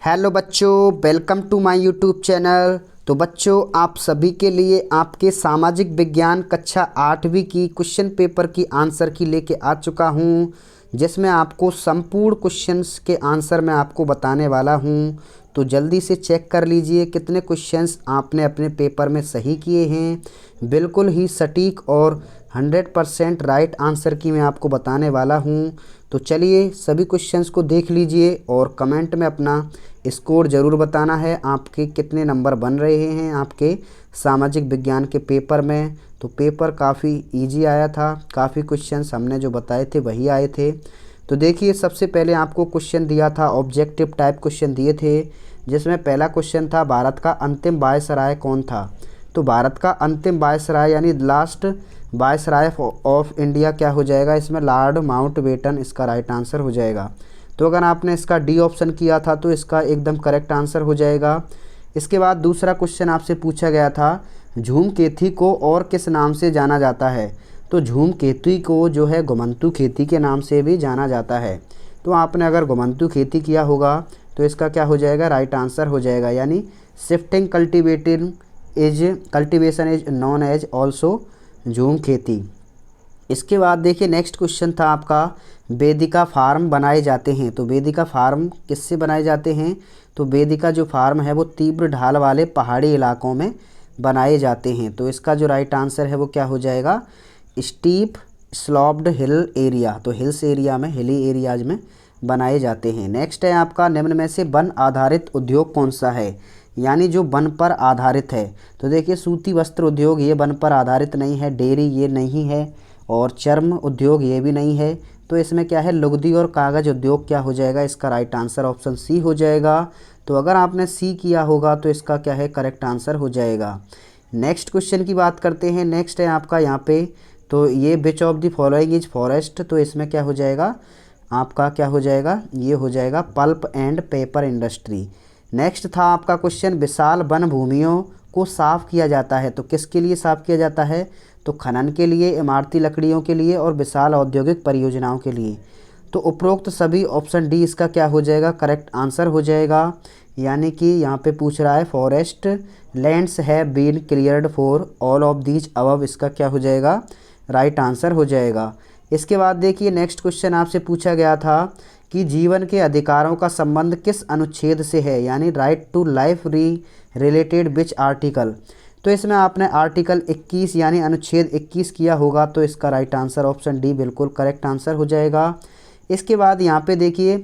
Hello बच्चों, welcome to my YouTube channel. तो बच्चों, आप सभी के लिए आपके सामाजिक विज्ञान कक्षा 8वीं की क्वेश्चन पेपर की आंसर की लेके आ चुका हूँ, जिसमें आपको संपूर्ण क्वेश्चंस के आंसर मैं आपको बताने वाला हूँ। तो जल्दी से चेक कर लीजिए कितने क्वेश्चंस आपने अपने पेपर में सही किए हैं। बिल्कुल ही सटीक और 100% राइट आंसर की मैं आपको बताने वाला हूँ। तो चलिए सभी क्वेश्चंस को देख लीजिए और कमेंट में अपना स्कोर ज़रूर बताना है, आपके कितने नंबर बन रहे हैं आपके सामाजिक विज्ञान के पेपर में। तो पेपर काफ़ी इजी आया था, काफ़ी क्वेश्चंस हमने जो बताए थे वही आए थे। तो देखिए, सबसे पहले आपको क्वेश्चन दिया था, ऑब्जेक्टिव टाइप क्वेश्चन दिए थे, जिसमें पहला क्वेश्चन था भारत का अंतिम वायसराय कौन था। तो भारत का अंतिम वायसराय यानी लास्ट वायसराय ऑफ इंडिया क्या हो जाएगा, इसमें लॉर्ड माउंटबेटन इसका राइट आंसर हो जाएगा। तो अगर आपने इसका डी ऑप्शन किया था तो इसका एकदम करेक्ट आंसर हो जाएगा। इसके बाद दूसरा क्वेश्चन आपसे पूछा गया था, धूमकेतु को और किस नाम से जाना जाता है। तो धूमकेतु को जो है घुमंतु खेती के नाम से भी जाना जाता है। तो आपने अगर घुमंतु खेती किया होगा तो इसका क्या हो जाएगा, राइट आंसर हो जाएगा, यानी shifting cultivation is known as also jhum खेती। इसके बाद देखिए, नेक्स्ट क्वेश्चन था आपका, वेदिका फार्म बनाए जाते हैं। तो वेदिका फार्म किससे बनाए जाते हैं। तो वेदिका जो फार्म है वो तीव्र ढाल वाले पहाड़ी इलाकों में बनाए जाते हैं। तो इसका जो राइट आंसर है वो क्या हो जाएगा, स्टीप स्लॉप्ड हिल एरिया। तो हिल्स एरिया में, हिली एरियाज में बनाए जाते हैं। नेक्स्ट है आपका, निम्न में से वन आधारित उद्योग कौन सा है, यानी जो वन पर आधारित है। तो देखिए, सूती वस्त्र उद्योग ये वन पर आधारित नहीं है, डेयरी ये नहीं है, और चर्म उद्योग ये भी नहीं है। तो इसमें क्या है, लुगदी और कागज़ उद्योग क्या हो जाएगा, इसका राइट आंसर ऑप्शन सी हो जाएगा। तो अगर आपने सी किया होगा तो इसका क्या है, करेक्ट आंसर हो जाएगा। नेक्स्ट क्वेश्चन की बात करते हैं। नेक्स्ट है आपका यहाँ पे, तो ये which of the following is forest. तो इसमें क्या हो जाएगा, आपका क्या हो जाएगा, ये हो जाएगा pulp and paper industry. Next था आपका क्वेश्चन, विशाल वन भूमियों को साफ़ किया जाता है। तो किसके लिए साफ़ किया जाता है, तो खनन के लिए, इमारती लकड़ियों के लिए और विशाल औद्योगिक परियोजनाओं के लिए। तो उपरोक्त सभी, ऑप्शन डी इसका क्या हो जाएगा, करेक्ट आंसर हो जाएगा। यानी कि यहाँ पे पूछ रहा है, forest lands have been cleared for all of these above, इसका क्या हो जाएगा, राइट आंसर हो जाएगा। इसके बाद देखिए, नेक्स्ट क्वेश्चन आपसे पूछा गया था कि जीवन के अधिकारों का संबंध किस अनुच्छेद से है, यानी right to life related which article. तो इसमें आपने आर्टिकल 21 यानी अनुच्छेद 21 किया होगा। तो इसका राइट आंसर ऑप्शन डी बिल्कुल करेक्ट आंसर हो जाएगा। इसके बाद यहाँ पे देखिए,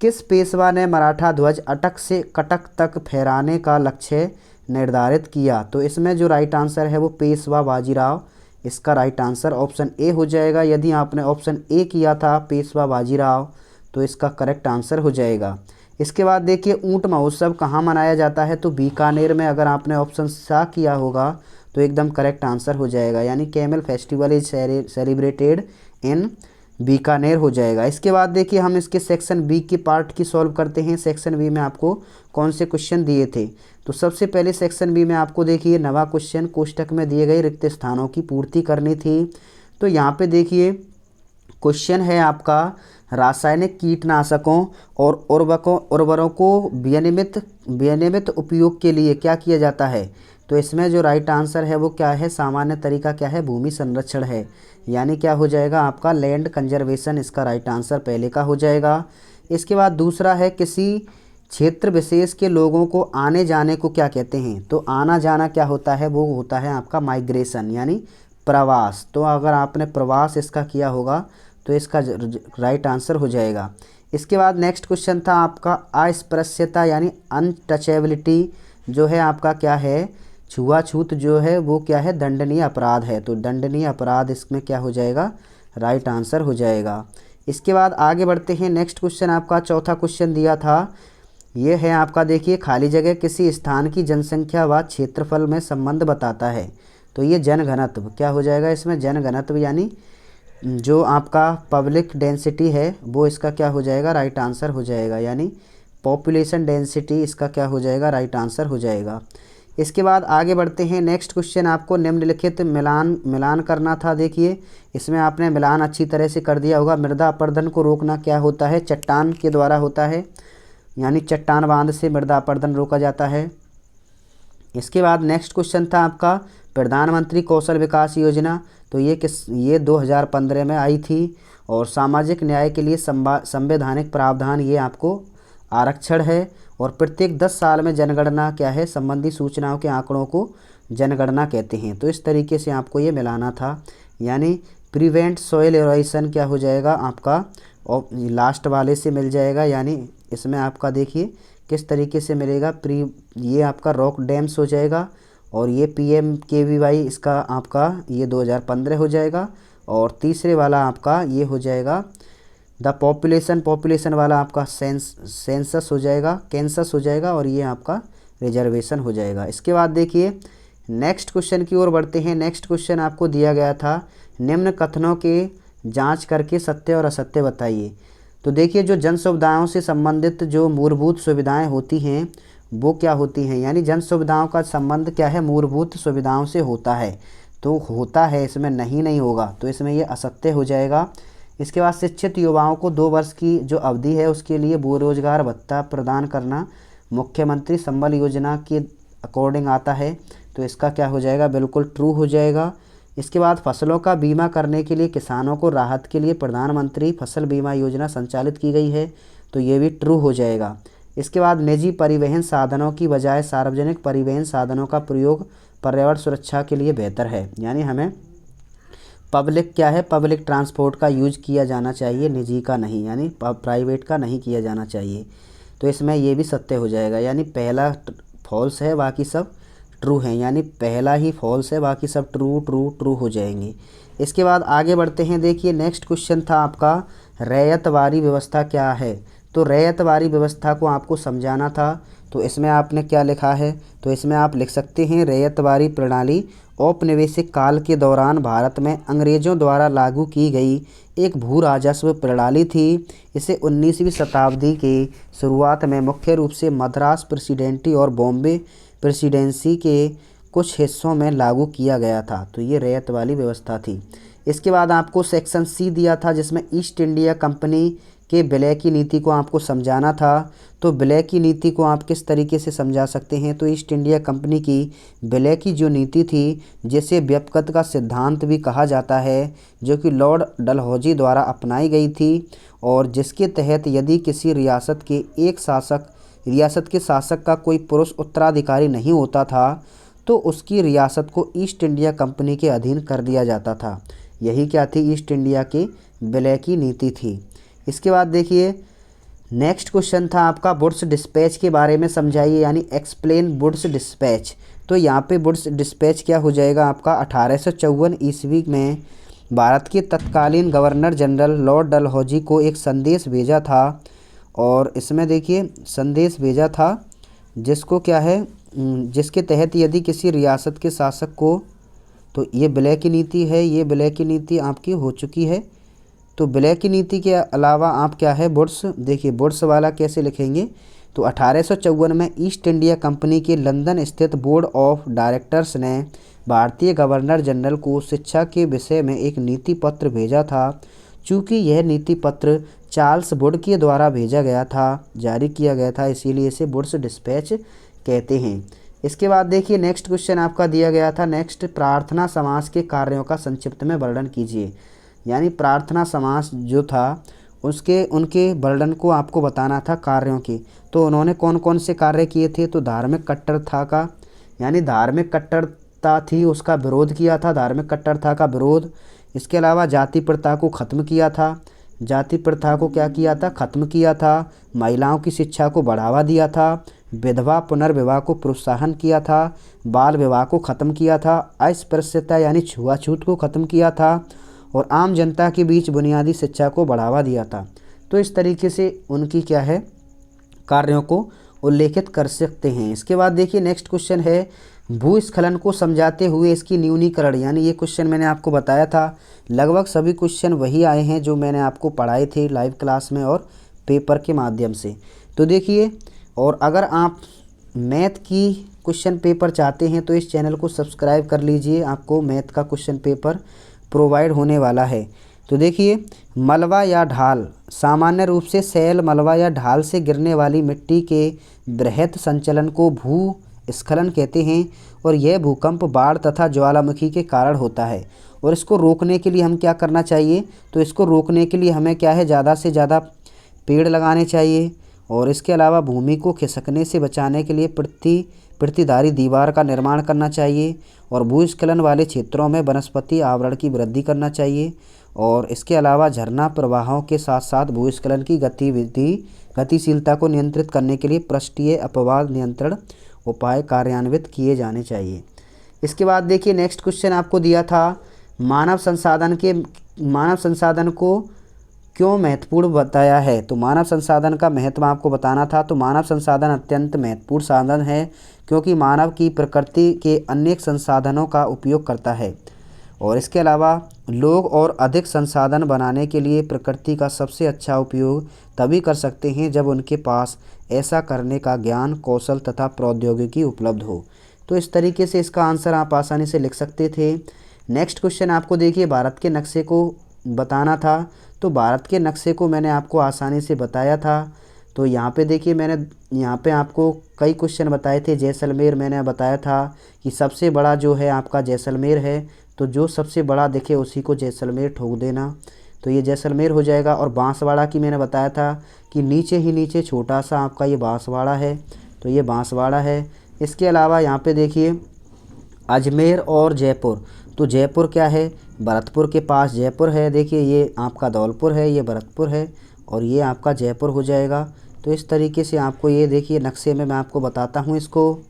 किस पेशवा ने मराठा ध्वज अटक से कटक तक फहराने का लक्ष्य निर्धारित किया। तो इसमें जो राइट आंसर है वो पेशवा बाजीराव, इसका राइट आंसर ऑप्शन ए हो जाएगा। यदि आपने ऑप्शन ए किया था पेशवा बाजीराव तो इसका करेक्ट आंसर हो जाएगा। इसके बाद देखिए, ऊंट महोत्सव कहाँ मनाया जाता है। तो बीकानेर में। अगर आपने ऑप्शन सा किया होगा तो एकदम करेक्ट आंसर हो जाएगा, यानी camel festival is celebrated in Bikaner हो जाएगा। इसके बाद देखिए, हम इसके सेक्शन बी के पार्ट की सॉल्व करते हैं। सेक्शन बी में आपको कौन से क्वेश्चन दिए थे। तो सबसे पहले सेक्शन बी में आपको देखिए, नवा क्वेश्चन कोष्टक में दिए गए रिक्त स्थानों की पूर्ति करनी थी। तो यहाँ पे देखिए, क्वेश्चन है आपका, रासायनिक कीटनाशकों और उर्वरकों विनियमित उपयोग के लिए क्या किया जाता है। तो इसमें जो राइट आंसर है वो क्या है, सामान्य तरीका क्या है, भूमि संरक्षण है, यानी क्या हो जाएगा आपका लैंड कंजर्वेशन, इसका राइट आंसर पहले का हो जाएगा। इसके बाद दूसरा है, किसी क्षेत्र विशेष के लोगों को आने जाने को क्या कहते हैं। तो आना जाना क्या होता है, वो होता है आपका माइग्रेशन, यानी प्रवास। तो अगर आपने प्रवास इसका किया होगा तो इसका राइट आंसर हो जाएगा। इसके बाद नेक्स्ट क्वेश्चन था आपका, अस्पृश्यता यानी अनटचेबिलिटी जो है आपका क्या है, छुआछूत जो है वो क्या है, दंडनीय अपराध है। तो दंडनीय अपराध इसमें क्या हो जाएगा, राइट आंसर हो जाएगा। इसके बाद आगे बढ़ते हैं। नेक्स्ट क्वेश्चन आपका चौथा क्वेश्चन दिया था, ये है आपका देखिए, खाली जगह किसी स्थान की जनसंख्या व क्षेत्रफल में संबंध बताता है। तो ये जनघनत्व क्या हो जाएगा, इसमें जनघनत्व यानी जो आपका पब्लिक डेंसिटी है वो इसका क्या हो जाएगा, राइट आंसर हो जाएगा, यानी पॉपुलेशन डेंसिटी इसका क्या हो जाएगा, राइट आंसर हो जाएगा। इसके बाद आगे बढ़ते हैं। नेक्स्ट क्वेश्चन आपको निम्नलिखित मिलान करना था। देखिए, इसमें आपने मिलान अच्छी तरह से कर दिया होगा। मृदा अपरदन को रोकना क्या होता है, चट्टान के द्वारा होता है। यानी चट्टान बांध से मृदा अपरदन रोका जाता है। इसके बाद नेक्स्ट क्वेश्चन था आपका प्रधानमंत्री कौशल विकास योजना, तो ये 2015 में आई थी। और सामाजिक न्याय के लिए संवैधानिक प्रावधान, ये आपको आरक्षण है। और प्रत्येक 10 साल में जनगणना क्या है, संबंधी सूचनाओं के आंकड़ों को जनगणना कहते हैं। तो इस तरीके से आपको ये मिलाना था, यानी प्रिवेंट सॉइल एरोशन क्या हो जाएगा आपका, और लास्ट वाले से मिल जाएगा। यानी इसमें आपका देखिए किस तरीके से मिलेगा, ये आपका रॉक डैम्स हो जाएगा, और ये PMKVY इसका आपका ये 2015 हो जाएगा। और तीसरे वाला आपका ये हो जाएगा द पॉपुलेशन वाला आपका सेंसस हो जाएगा, कैंसस हो जाएगा, और ये आपका रिजर्वेशन हो जाएगा। इसके बाद देखिए नेक्स्ट क्वेश्चन की ओर बढ़ते हैं। नेक्स्ट क्वेश्चन आपको दिया गया था, निम्न कथनों के जांच करके सत्य और असत्य बताइए। तो देखिए जो जन सुविधाओं से संबंधित जो मूलभूत सुविधाएं होती हैं वो क्या होती हैं, यानी जन सुविधाओं का संबंध क्या है, मूलभूत सुविधाओं से होता है। तो होता है, इसमें नहीं होगा, तो इसमें ये असत्य हो जाएगा। इसके बाद शिक्षित युवाओं को 2 वर्ष की जो अवधि है उसके लिए बेरोजगार भत्ता प्रदान करना मुख्यमंत्री संबल योजना के अकॉर्डिंग आता है, तो इसका क्या हो जाएगा, बिल्कुल ट्रू हो जाएगा। इसके बाद फसलों का बीमा करने के लिए किसानों को राहत के लिए प्रधानमंत्री फसल बीमा योजना संचालित की गई है, तो ये भी ट्रू हो जाएगा। इसके बाद निजी परिवहन साधनों की बजाय सार्वजनिक परिवहन साधनों का प्रयोग पर्यावरण सुरक्षा के लिए बेहतर है, यानी हमें पब्लिक ट्रांसपोर्ट का यूज किया जाना चाहिए, निजी का नहीं, यानी प्राइवेट का नहीं किया जाना चाहिए। तो इसमें ये भी सत्य हो जाएगा, यानी पहला फॉल्स है बाकी सब ट्रू हैं, यानी पहला ही फॉल्स है बाकी सब ट्रू हो जाएंगे। इसके बाद आगे बढ़ते हैं। देखिए नेक्स्ट क्वेश्चन था आपका रैयतवारी व्यवस्था क्या है। तो रैयतवारी व्यवस्था को आपको समझाना था, तो इसमें आपने क्या लिखा है, तो इसमें आप लिख सकते हैं रैयतवारी प्रणाली औपनिवेशिक काल के दौरान भारत में अंग्रेज़ों द्वारा लागू की गई एक भू राजस्व प्रणाली थी। इसे 19वीं शताब्दी के शुरुआत में मुख्य रूप से मद्रास प्रेसिडेंसी और बॉम्बे प्रेसिडेंसी के कुछ हिस्सों में लागू किया गया था। तो ये रैयत वाली व्यवस्था थी। इसके बाद आपको सेक्शन C दिया था जिसमें ईस्ट इंडिया कंपनी के विलय की नीति को आपको समझाना था। तो विलय की नीति को आप किस तरीके से समझा सकते हैं, तो ईस्ट इंडिया कंपनी की विलय की जो नीति थी जिसे व्यापकता का सिद्धांत भी कहा जाता है, जो कि लॉर्ड डलहौजी द्वारा अपनाई गई थी, और जिसके तहत यदि किसी रियासत के शासक का कोई पुरुष उत्तराधिकारी नहीं होता था तो उसकी रियासत को ईस्ट इंडिया कंपनी के अधीन कर दिया जाता था। यही क्या थी, ईस्ट इंडिया के विलय की नीति थी। इसके बाद देखिए नेक्स्ट क्वेश्चन था आपका वुड्स डिस्पैच के बारे में समझाइए, यानी एक्सप्लेन वुड्स डिस्पैच। तो यहाँ पे वुड्स डिस्पैच क्या हो जाएगा आपका, 1854 ईस्वी में भारत के तत्कालीन गवर्नर जनरल लॉर्ड डलहौजी को एक संदेश भेजा था, और इसमें देखिए संदेश भेजा था जिसको क्या है, जिसके तहत यदि किसी रियासत के शासक को, तो ये विलय की नीति है, ये विलय की नीति आपकी हो चुकी है। तो विलय की नीति के अलावा आप क्या है वुड्स, देखिए वुड्स वाला कैसे लिखेंगे, तो 1854 में ईस्ट इंडिया कंपनी के लंदन स्थित बोर्ड ऑफ डायरेक्टर्स ने भारतीय गवर्नर जनरल को शिक्षा के विषय में एक नीति पत्र भेजा था। चूँकि यह नीति पत्र चार्ल्स वुड के द्वारा भेजा गया था, जारी किया गया था, इसीलिए इसे वुड्स डिस्पैच कहते हैं। इसके बाद देखिए नेक्स्ट क्वेश्चन आपका दिया गया था, नेक्स्ट प्रार्थना समाज के कार्यों का संक्षिप्त में वर्णन कीजिए। यानी प्रार्थना समाज जो था उनके वर्णन को आपको बताना था कार्यों के। तो उन्होंने कौन कौन से कार्य किए थे, तो धार्मिक कट्टरता का, यानी धार्मिक कट्टरता थी उसका विरोध किया था, धार्मिक कट्टरता का विरोध। इसके अलावा जाति प्रथा को ख़त्म किया था, जाति प्रथा को क्या किया था, ख़त्म किया था। महिलाओं की शिक्षा को बढ़ावा दिया था, विधवा पुनर्विवाह को प्रोत्साहन किया था, बाल विवाह को ख़त्म किया था, अस्पृश्यता यानी छुआछूत को ख़त्म किया था, और आम जनता के बीच बुनियादी शिक्षा को बढ़ावा दिया था। तो इस तरीके से उनकी क्या है कार्यों को उल्लेखित कर सकते हैं। इसके बाद देखिए नेक्स्ट क्वेश्चन है भूस्खलन को समझाते हुए इसकी न्यूनीकरण, यानी ये क्वेश्चन मैंने आपको बताया था, लगभग सभी क्वेश्चन वही आए हैं जो मैंने आपको पढ़ाए थे लाइव क्लास में और पेपर के माध्यम से। तो देखिए, और अगर आप मैथ की क्वेश्चन पेपर चाहते हैं तो इस चैनल को सब्सक्राइब कर लीजिए, आपको मैथ का क्वेश्चन पेपर प्रोवाइड होने वाला है। तो देखिए मलबा या ढाल सामान्य रूप से सैल, मलबा या ढाल से गिरने वाली मिट्टी के बृहत संचलन को भूस्खलन कहते हैं और यह भूकंप, बाढ़ तथा ज्वालामुखी के कारण होता है। और इसको रोकने के लिए हम क्या करना चाहिए, तो इसको रोकने के लिए हमें क्या है, ज़्यादा से ज़्यादा पेड़ लगाने चाहिए और इसके अलावा भूमि को खिसकने से बचाने के लिए प्रतिधारी दीवार का निर्माण करना चाहिए और भूस्खलन वाले क्षेत्रों में वनस्पति आवरण की वृद्धि करना चाहिए। और इसके अलावा झरना प्रवाहों के साथ साथ भूस्खलन की गतिशीलता को नियंत्रित करने के लिए पृष्ठीय अपवाद नियंत्रण उपाय कार्यान्वित किए जाने चाहिए। इसके बाद देखिए नेक्स्ट क्वेश्चन आपको दिया था, मानव संसाधन को क्यों महत्वपूर्ण बताया है। तो मानव संसाधन का महत्व आपको बताना था। तो मानव संसाधन अत्यंत महत्वपूर्ण साधन है क्योंकि मानव की प्रकृति के अनेक संसाधनों का उपयोग करता है और इसके अलावा लोग और अधिक संसाधन बनाने के लिए प्रकृति का सबसे अच्छा उपयोग तभी कर सकते हैं जब उनके पास ऐसा करने का ज्ञान, कौशल तथा प्रौद्योगिकी उपलब्ध हो। तो इस तरीके से इसका आंसर आप आसानी से लिख सकते थे। नेक्स्ट क्वेश्चन आपको देखिए भारत के नक्शे को बताना था। तो भारत के नक्शे को मैंने आपको आसानी से बताया था। तो यहाँ पे देखिए मैंने यहाँ पे आपको कई क्वेश्चन बताए थे। जैसलमेर मैंने बताया था कि सबसे बड़ा जो है आपका जैसलमेर है, तो जो सबसे बड़ा दिखे उसी को जैसलमेर ठोक देना, तो ये जैसलमेर हो जाएगा। और बांसवाड़ा की मैंने बताया था कि नीचे ही नीचे छोटा सा आपका ये बांसवाड़ा है, तो ये बांसवाड़ा है। इसके अलावा यहाँ पे देखिए अजमेर और जयपुर, तो जयपुर क्या है, भरतपुर के पास जयपुर है। देखिए ये आपका धौलपुर है, ये भरतपुर है और ये आपका जयपुर हो जाएगा। तो इस तरीके से आपको ये देखिए नक्शे में मैं आपको बताता हूँ इसको।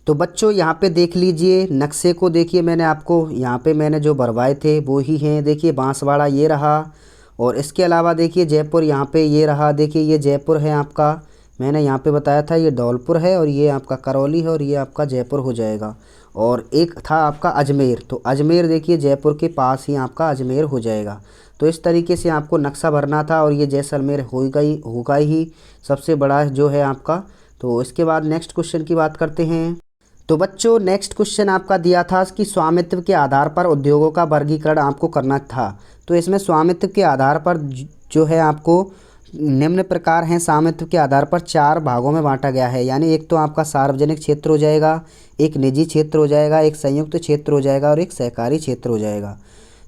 तो बच्चों यहाँ पे देख लीजिए नक्शे को, देखिए मैंने आपको यहाँ पे मैंने जो भरवाए थे वो ही हैं। देखिए बांसवाड़ा ये रहा और इसके अलावा देखिए जयपुर यहाँ पे ये रहा। देखिए ये जयपुर है आपका, मैंने यहाँ पे बताया था ये धौलपुर है और ये आपका करौली है और ये आपका जयपुर हो जाएगा। और एक था आपका अजमेर, तो अजमेर देखिए जयपुर के पास ही आपका अजमेर हो जाएगा। तो इस तरीके से आपको नक्शा भरना था और ये जैसलमेर होगा ही सबसे बड़ा जो है आपका। तो इसके बाद नेक्स्ट क्वेश्चन की बात करते हैं। तो बच्चों नेक्स्ट क्वेश्चन आपका दिया था कि स्वामित्व के आधार पर उद्योगों का वर्गीकरण आपको करना था। तो इसमें स्वामित्व के आधार पर जो है आपको निम्न प्रकार हैं। स्वामित्व के आधार पर 4 भागों में बांटा गया है, यानी एक तो आपका सार्वजनिक क्षेत्र हो जाएगा, एक निजी क्षेत्र हो जाएगा, एक संयुक्त क्षेत्र हो जाएगा और एक सहकारी क्षेत्र हो जाएगा।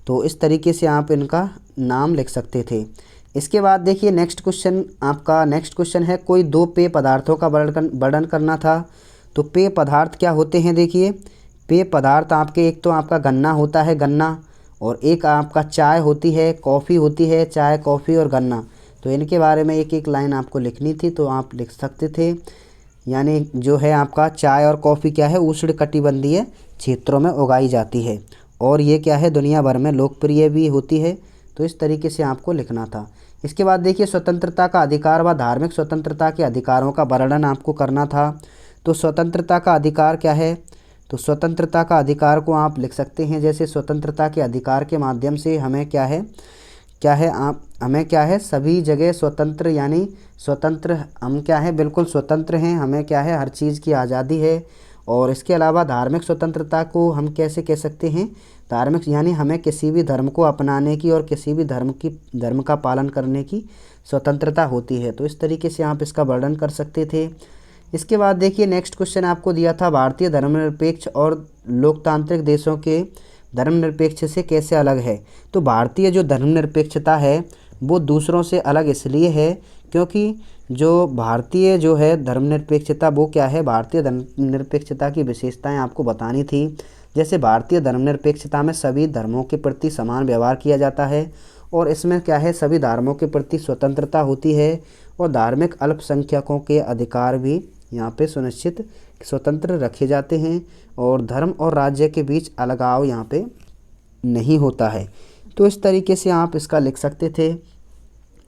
तो इस तरीके से आप इनका नाम लिख सकते थे। इसके बाद देखिए नेक्स्ट क्वेश्चन है कोई 2 पेय पदार्थों का वर्णन करना था। तो पेय पदार्थ क्या होते हैं, देखिए पेय पदार्थ आपके एक तो आपका गन्ना होता है, गन्ना, और एक आपका चाय होती है, कॉफ़ी होती है, चाय कॉफ़ी और गन्ना। तो इनके बारे में एक एक लाइन आपको लिखनी थी, तो आप लिख सकते थे। यानी जो है आपका चाय और कॉफ़ी क्या है, उष्णकटिबंधीय क्षेत्रों में उगाई जाती है और ये क्या है दुनिया भर में लोकप्रिय भी होती है। तो इस तरीके से आपको लिखना था। इसके बाद देखिए स्वतंत्रता का अधिकार व धार्मिक स्वतंत्रता के अधिकारों का वर्णन आपको करना था। तो स्वतंत्रता का अधिकार क्या है, तो स्वतंत्रता का अधिकार को आप लिख सकते हैं जैसे स्वतंत्रता के अधिकार के माध्यम से हमें हमें क्या है सभी जगह स्वतंत्र, यानी स्वतंत्र हम क्या है बिल्कुल स्वतंत्र हैं, हमें क्या है हर चीज़ की आज़ादी है। और इसके अलावा धार्मिक स्वतंत्रता को हम कैसे कह सकते हैं, धार्मिक यानी हमें किसी भी धर्म को अपनाने की और किसी भी धर्म का पालन करने की स्वतंत्रता होती है। तो इस तरीके से आप इसका वर्णन कर सकते थे। इसके बाद देखिए नेक्स्ट क्वेश्चन आपको दिया था भारतीय धर्मनिरपेक्ष और लोकतांत्रिक देशों के धर्मनिरपेक्ष से कैसे अलग है। तो भारतीय जो धर्मनिरपेक्षता है वो दूसरों से अलग इसलिए है क्योंकि जो भारतीय जो है धर्मनिरपेक्षता वो क्या है, भारतीय धर्मनिरपेक्षता की विशेषताएं आपको बतानी थी। जैसे भारतीय धर्मनिरपेक्षता में सभी धर्मों के प्रति समान व्यवहार किया जाता है और इसमें क्या है सभी धर्मों के प्रति स्वतंत्रता होती है और धार्मिक अल्पसंख्यकों के अधिकार भी यहाँ पे सुनिश्चित स्वतंत्र रखे जाते हैं और धर्म और राज्य के बीच अलगाव यहाँ पे नहीं होता है। तो इस तरीके से आप इसका लिख सकते थे।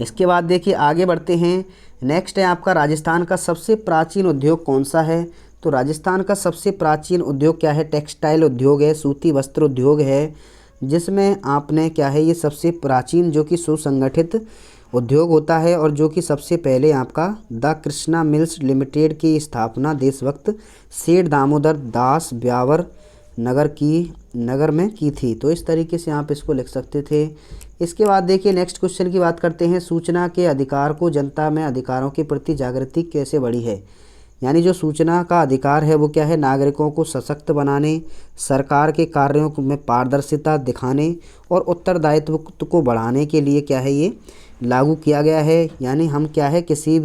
इसके बाद देखिए आगे बढ़ते हैं। नेक्स्ट है आपका राजस्थान का सबसे प्राचीन उद्योग कौन सा है। तो राजस्थान का सबसे प्राचीन उद्योग क्या है, टेक्सटाइल उद्योग है, सूती वस्त्र उद्योग है, जिसमें आपने क्या है ये सबसे प्राचीन जो कि सुसंगठित उद्योग होता है और जो कि सबसे पहले आपका द कृष्णा मिल्स लिमिटेड की स्थापना देशभक्त सेठ दामोदर दास ब्यावर नगर में की थी। तो इस तरीके से आप इसको लिख सकते थे। इसके बाद देखिए नेक्स्ट क्वेश्चन की बात करते हैं, सूचना के अधिकार को जनता में अधिकारों के प्रति जागृति कैसे बढ़ी है। यानी जो सूचना का अधिकार है वो क्या है, नागरिकों को सशक्त बनाने, सरकार के कार्यों में पारदर्शिता दिखाने और उत्तरदायित्व को बढ़ाने के लिए क्या है ये लागू किया गया है। यानी हम क्या है किसी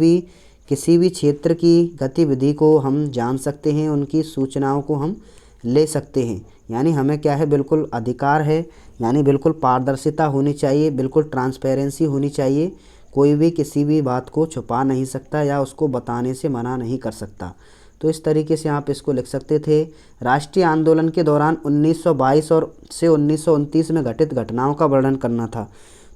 भी क्षेत्र की गतिविधि को हम जान सकते हैं, उनकी सूचनाओं को हम ले सकते हैं। यानी हमें क्या है बिल्कुल अधिकार है, यानी बिल्कुल पारदर्शिता होनी चाहिए, बिल्कुल ट्रांसपेरेंसी होनी चाहिए। कोई भी किसी भी बात को छुपा नहीं सकता या उसको बताने से मना नहीं कर सकता। तो इस तरीके से आप इसको लिख सकते थे। राष्ट्रीय आंदोलन के दौरान 1922 और से 1929 में घटित घटनाओं का वर्णन करना था।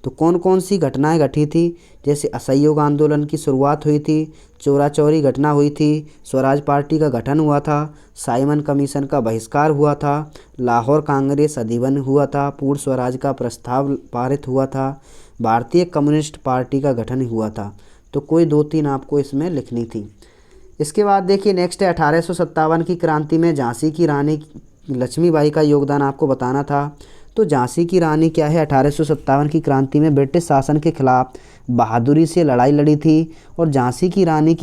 तो कौन कौन सी घटनाएं घटी थी, जैसे असहयोग आंदोलन की शुरुआत हुई थी, चोरा चोरी घटना हुई थी, स्वराज पार्टी का गठन हुआ था, साइमन कमीशन का बहिष्कार हुआ था, लाहौर कांग्रेस अधिवन हुआ था, पूर्ण स्वराज का प्रस्ताव पारित हुआ था, भारतीय कम्युनिस्ट पार्टी का गठन हुआ था। तो कोई 2-3 आपको इसमें लिखनी थी। इसके बाद देखिए नेक्स्ट है 1857 की क्रांति में झांसी की रानी लक्ष्मीबाई का योगदान आपको बताना था। तो झांसी की रानी क्या है 1857 की क्रांति में ब्रिटिश शासन के खिलाफ बहादुरी से लड़ाई लड़ी थी और झांसी की रानी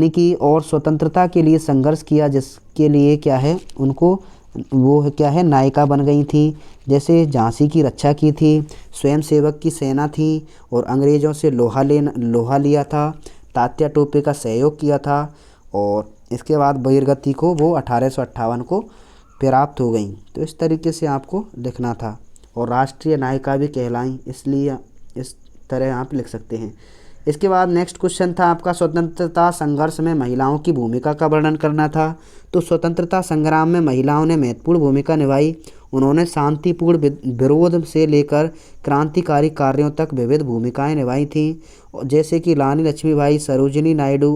की और स्वतंत्रता के लिए संघर्ष किया, जिसके लिए क्या है उनको वो क्या है नायिका बन गई थी। जैसे झांसी की रक्षा की थी, स्वयं सेवक की सेना थी और अंग्रेज़ों से लोहा लिया था, तात्या टोपे का सहयोग किया था और इसके बाद वीरगति को वो 1858 को प्राप्त हो गई। तो इस तरीके से आपको लिखना था और राष्ट्रीय नायिका भी कहलाई, इसलिए इस तरह आप लिख सकते हैं। इसके बाद नेक्स्ट क्वेश्चन था आपका, स्वतंत्रता संघर्ष में महिलाओं की भूमिका का वर्णन करना था। तो स्वतंत्रता संग्राम में महिलाओं ने महत्वपूर्ण भूमिका निभाई। उन्होंने शांतिपूर्ण विरोध से लेकर क्रांतिकारी कार्यों तक विविध भूमिकाएं निभाई थीं, जैसे कि रानी लक्ष्मीबाई, सरोजिनी नायडू,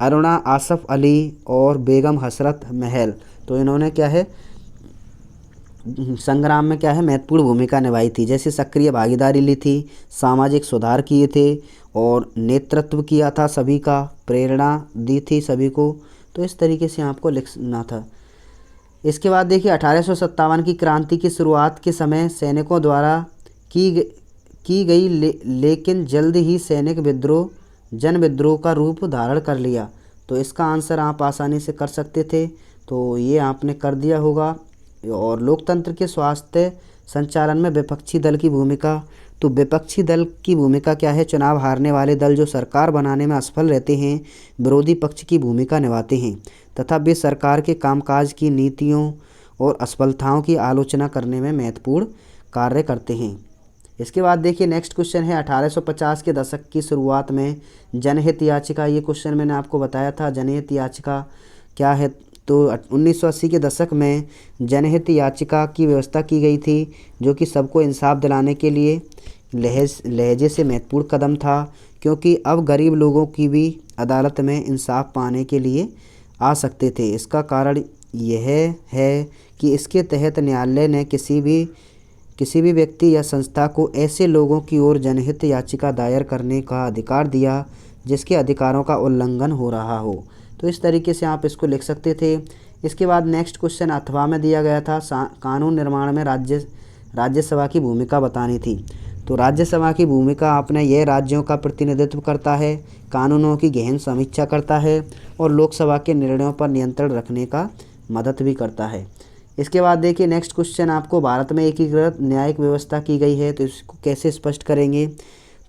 अरुणा आसफ अली और बेगम हसरत महल। तो इन्होंने क्या है संग्राम में क्या है महत्वपूर्ण भूमिका निभाई थी, जैसे सक्रिय भागीदारी ली थी, सामाजिक सुधार किए थे और नेतृत्व किया था, सभी का प्रेरणा दी थी सभी को। तो इस तरीके से आपको लिखना था। इसके बाद देखिए 1857 की क्रांति की शुरुआत के समय सैनिकों द्वारा की गई लेकिन जल्द ही सैनिक जन विद्रोह का रूप धारण कर लिया। तो इसका आंसर आप आसानी से कर सकते थे, तो ये आपने कर दिया होगा। और लोकतंत्र के स्वास्थ्य संचालन में विपक्षी दल की भूमिका। तो विपक्षी दल की भूमिका क्या है, चुनाव हारने वाले दल जो सरकार बनाने में असफल रहते हैं विरोधी पक्ष की भूमिका निभाते हैं तथा वे सरकार के कामकाज की नीतियों और असफलताओं की आलोचना करने में महत्वपूर्ण कार्य करते हैं। इसके बाद देखिए नेक्स्ट क्वेश्चन है 1850 के दशक की शुरुआत में जनहित याचिका। ये क्वेश्चन मैंने आपको बताया था जनहित याचिका क्या है। तो 1980 के दशक में जनहित याचिका की व्यवस्था की गई थी, जो कि सबको इंसाफ दिलाने के लिए लहजे से महत्वपूर्ण कदम था, क्योंकि अब गरीब लोगों की भी अदालत में इंसाफ पाने के लिए आ सकते थे। इसका कारण यह है कि इसके तहत न्यायालय ने किसी भी व्यक्ति या संस्था को ऐसे लोगों की ओर जनहित याचिका दायर करने का अधिकार दिया जिसके अधिकारों का उल्लंघन हो रहा हो। तो इस तरीके से आप इसको लिख सकते थे। इसके बाद नेक्स्ट क्वेश्चन अथवा में दिया गया था, कानून निर्माण में राज्यसभा की भूमिका बतानी थी। तो राज्यसभा की भूमिका आपने यह राज्यों का प्रतिनिधित्व करता है, कानूनों की गहन समीक्षा करता है और लोकसभा के निर्णयों पर नियंत्रण रखने का मदद भी करता है। इसके बाद देखिए नेक्स्ट क्वेश्चन आपको, भारत में एकीकृत न्यायिक व्यवस्था की गई है, तो इसको कैसे स्पष्ट करेंगे।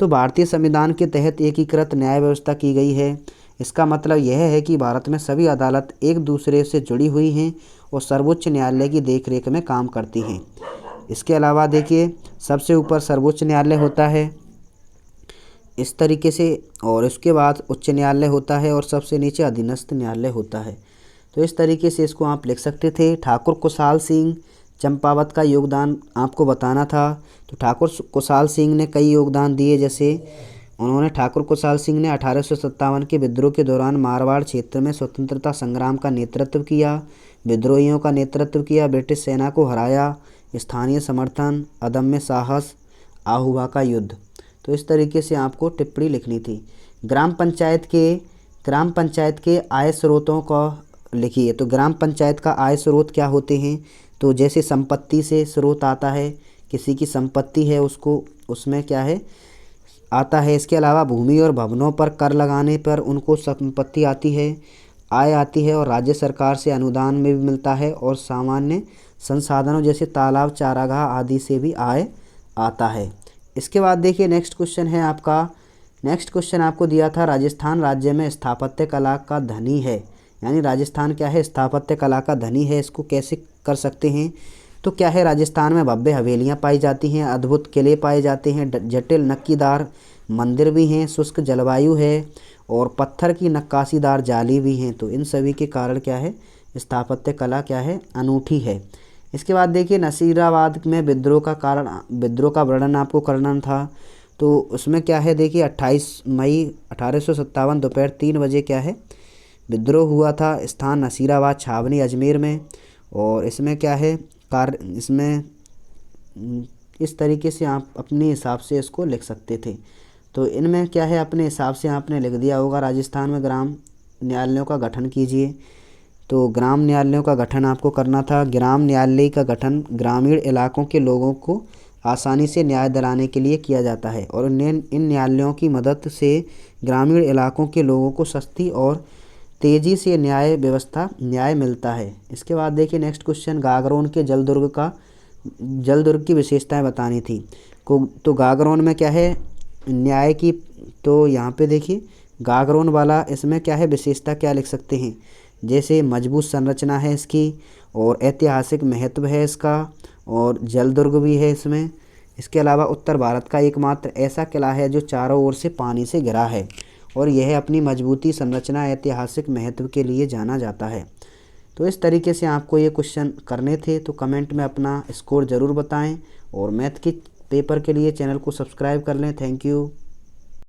तो भारतीय संविधान के तहत एकीकृत न्याय व्यवस्था की गई है। इसका मतलब यह है कि भारत में सभी अदालत एक दूसरे से जुड़ी हुई हैं और सर्वोच्च न्यायालय की देखरेख में काम करती हैं। इसके अलावा देखिए सबसे ऊपर सर्वोच्च न्यायालय होता है इस तरीके से, और उसके बाद उच्च न्यायालय होता है और सबसे नीचे अधीनस्थ न्यायालय होता है। तो इस तरीके से इसको आप लिख सकते थे। ठाकुर कुशाल सिंह चंपावत का योगदान आपको बताना था। तो ठाकुर कुशाल सिंह ने कई योगदान दिए, जैसे ठाकुर कुशाल सिंह ने 1857 के विद्रोह के दौरान मारवाड़ क्षेत्र में स्वतंत्रता संग्राम का नेतृत्व किया, विद्रोहियों का नेतृत्व किया, ब्रिटिश सेना को हराया, स्थानीय समर्थन, अदम्य साहस, आहुआ का युद्ध। तो इस तरीके से आपको टिप्पणी लिखनी थी। ग्राम पंचायत के आय स्रोतों को लिखिए। तो ग्राम पंचायत का आय स्रोत क्या होते हैं। तो जैसे संपत्ति से स्रोत आता है, किसी की संपत्ति है उसको उसमें क्या है आता है। इसके अलावा भूमि और भवनों पर कर लगाने पर उनको संपत्ति आती है, आय आती है और राज्य सरकार से अनुदान में भी मिलता है और सामान्य संसाधनों जैसे तालाब, चारागाह आदि से भी आय आता है। इसके बाद देखिए नेक्स्ट क्वेश्चन है आपका, नेक्स्ट क्वेश्चन आपको दिया था राजस्थान राज्य में स्थापत्य कला का धनी है, यानी राजस्थान क्या है स्थापत्य कला का धनी है। इसको कैसे कर सकते हैं, तो क्या है राजस्थान में भव्य हवेलियाँ पाई जाती हैं, अद्भुत किले पाए जाते हैं, जटिल नक्कीदार मंदिर भी हैं, शुष्क जलवायु है और पत्थर की नक्काशीदार जाली भी हैं। तो इन सभी के कारण क्या है स्थापत्य कला क्या है अनूठी है। इसके बाद देखिए नसीराबाद में विद्रोह का कारण, विद्रोह का वर्णन आपको करना था। तो उसमें क्या है देखिए 28 मई 1857 दोपहर 3 बजे क्या है विद्रोह हुआ था। स्थान नसीराबाद छावनी अजमेर में। और इसमें क्या है कार्य, इसमें इस तरीके से आप अपने हिसाब से इसको लिख सकते थे। तो इनमें क्या है अपने हिसाब से आपने लिख दिया होगा। राजस्थान में ग्राम न्यायालयों का गठन कीजिए। तो ग्राम न्यायालयों का गठन आपको करना था। ग्राम न्यायालय का गठन ग्रामीण इलाकों के लोगों को आसानी से न्याय दिलाने के लिए किया जाता है और इन न्यायालयों की मदद से ग्रामीण इलाकों के लोगों को सस्ती और तेज़ी से न्याय मिलता है। इसके बाद देखिए नेक्स्ट क्वेश्चन, गागरोन के जल दुर्ग की विशेषताएं बतानी थी। तो गागरोन में क्या है न्याय की, तो यहाँ पे देखिए गागरोन वाला इसमें क्या है विशेषता क्या लिख सकते हैं, जैसे मजबूत संरचना है इसकी और ऐतिहासिक महत्व है इसका और जल दुर्ग भी है इसमें। इसके अलावा उत्तर भारत का एकमात्र ऐसा किला है जो चारों ओर से पानी से घिरा है और यह अपनी मजबूती, संरचना, ऐतिहासिक महत्व के लिए जाना जाता है। तो इस तरीके से आपको ये क्वेश्चन करने थे। तो कमेंट में अपना स्कोर ज़रूर बताएं और मैथ के पेपर के लिए चैनल को सब्सक्राइब कर लें। Thank you.